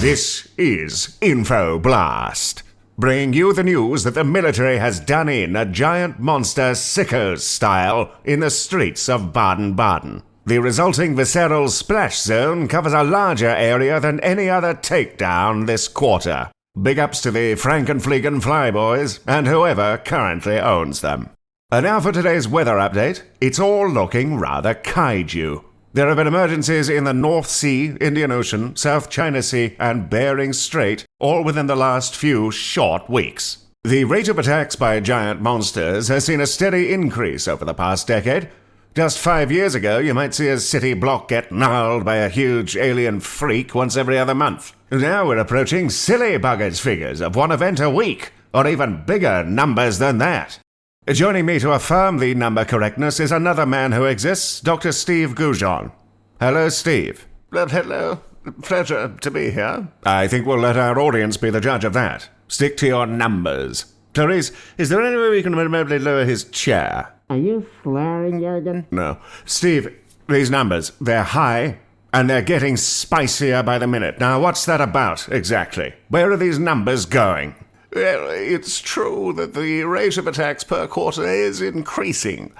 This is InfoBlast, bringing you the news that the military has done in a giant monster sickos style in the streets of Baden-Baden. The resulting visceral splash zone covers a larger area than any other takedown this quarter. Big ups to the Frankenfliegen Flyboys and whoever currently owns them. And now for today's weather update. It's all looking rather kaiju. There have been emergencies in the North Sea, Indian Ocean, South China Sea, and Bering Strait, all within the last few short weeks. The rate of attacks by giant monsters has seen a steady increase over the past decade. Just 5 years ago, you might see a city block get gnarled by a huge alien freak once every other month. Now we're approaching silly buggers figures of one event a week, or even bigger numbers than that. Joining me to affirm the number correctness is another man who exists, Dr. Steve Goujon. Hello, Steve. Hello. Pleasure to be here. I think we'll let our audience be the judge of that. Stick to your numbers. Clarice, is there any way we can remotely lower his chair? Are you swearing, Jurgen? No. Steve, these numbers, they're high, and they're getting spicier by the minute. Now, what's that about, exactly? Where are these numbers going? Well, it's true that the rate of attacks per quarter is increasing.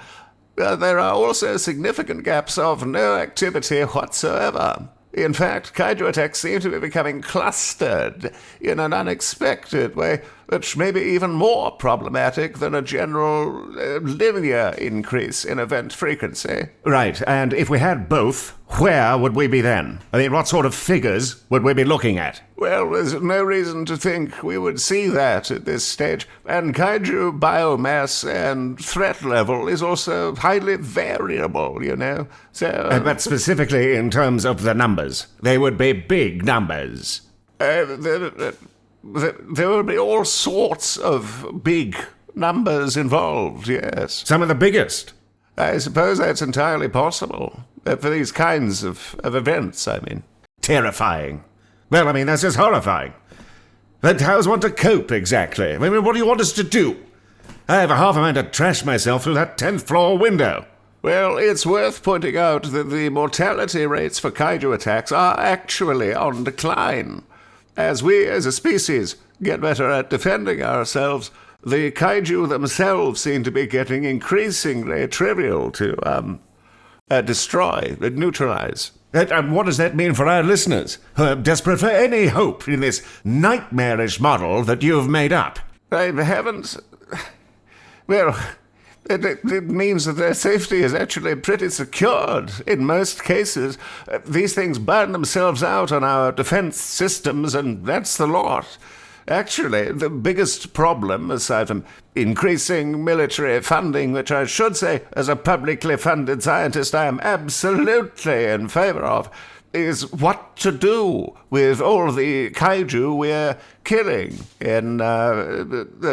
There are also significant gaps of no activity whatsoever. In fact, Kaiju Attacks seem to be becoming clustered in an unexpected way, which may be even more problematic than a general linear increase in event frequency. Right, and if we had both, where would we be then? I mean, what sort of figures would we be looking at? Well, there's no reason to think we would see that at this stage, and kaiju biomass and threat level is also highly variable, you know, so... But specifically in terms of the numbers, they would be big numbers. There will be all sorts of big numbers involved, yes. Some of the biggest. I suppose that's entirely possible, for these kinds of events, I mean. Terrifying. Well, I mean, that's just horrifying. But how's one to cope, exactly? I mean, what do you want us to do? I have a half a mind to trash myself through that 10th floor window. Well, it's worth pointing out that the mortality rates for kaiju attacks are actually on decline. As we, as a species, get better at defending ourselves, the kaiju themselves seem to be getting increasingly trivial to destroy, neutralize. And what does that mean for our listeners, who are desperate for any hope in this nightmarish model that you've made up? I haven't... Well, it means that their safety is actually pretty secured in most cases. These things burn themselves out on our defense systems, and that's the lot. Actually, the biggest problem, aside from increasing military funding, which I should say, as a publicly funded scientist, I am absolutely in favor of, is what to do with all the kaiju we're killing in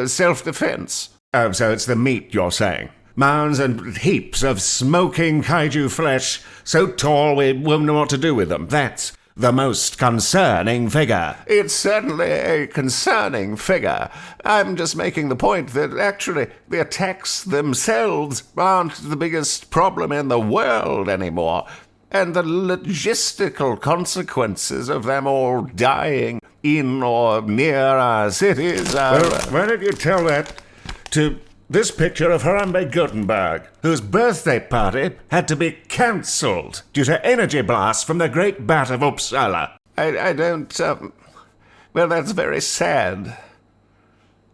self-defense. Oh, so it's the meat, you're saying? Mounds and heaps of smoking kaiju flesh, so tall we won't know what to do with them. That's the most concerning figure. It's certainly a concerning figure. I'm just making the point that actually the attacks themselves aren't the biggest problem in the world anymore, and the logistical consequences of them all dying in or near our cities are... Well, why don't you tell that to this picture of Harambe Gutenberg, whose birthday party had to be cancelled due to energy blasts from the Great Bat of Uppsala. I don't... well, that's very sad.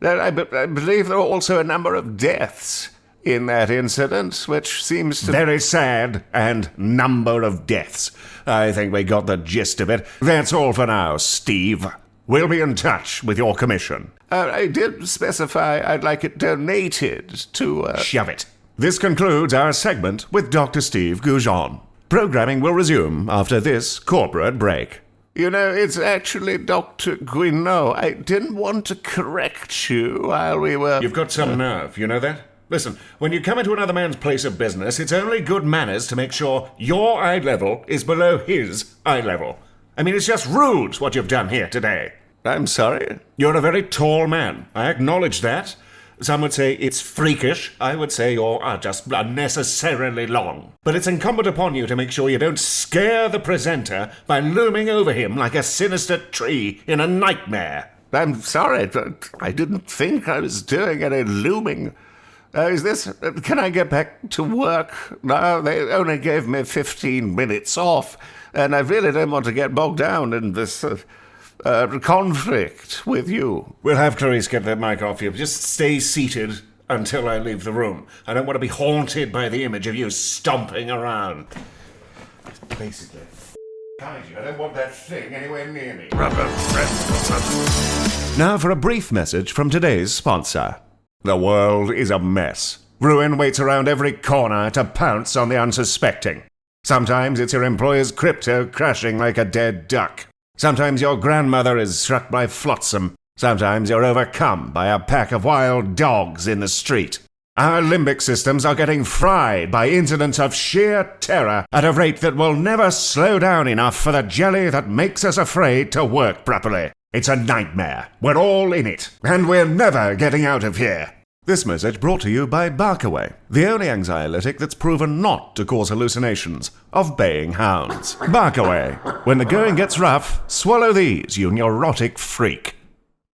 I believe there were also a number of deaths in that incident, which seems to... Very sad, and number of deaths. I think we got the gist of it. That's all for now, Steve. We'll be in touch with your commission. I did specify I'd like it donated to... Shove it. This concludes our segment with Dr. Steve Goujon. Programming will resume after this corporate break. You know, it's actually Dr. Goujon. I didn't want to correct you while we were... You've got some nerve, you know that? Listen, when you come into another man's place of business, it's only good manners to make sure your eye level is below his eye level. I mean, it's just rude what you've done here today. I'm sorry? You're a very tall man. I acknowledge that. Some would say it's freakish. I would say you're just unnecessarily long. But it's incumbent upon you to make sure you don't scare the presenter by looming over him like a sinister tree in a nightmare. I'm sorry, but I didn't think I was doing any looming. Can I get back to work? No, they only gave me 15 minutes off, and I really don't want to get bogged down in this conflict with you. We'll have Clarice get that mic off you. Just stay seated until I leave the room. I don't want to be haunted by the image of you stomping around. Basically, Kaiju, I don't want that thing anywhere near me. Now for a brief message from today's sponsor. The world is a mess. Ruin waits around every corner to pounce on the unsuspecting. Sometimes it's your employer's crypto crashing like a dead duck. Sometimes your grandmother is struck by flotsam. Sometimes you're overcome by a pack of wild dogs in the street. Our limbic systems are getting fried by incidents of sheer terror at a rate that will never slow down enough for the jelly that makes us afraid to work properly. It's a nightmare. We're all in it, and we're never getting out of here. This message brought to you by Barkaway, the only anxiolytic that's proven not to cause hallucinations of baying hounds. Barkaway. When the going gets rough, swallow these, you neurotic freak.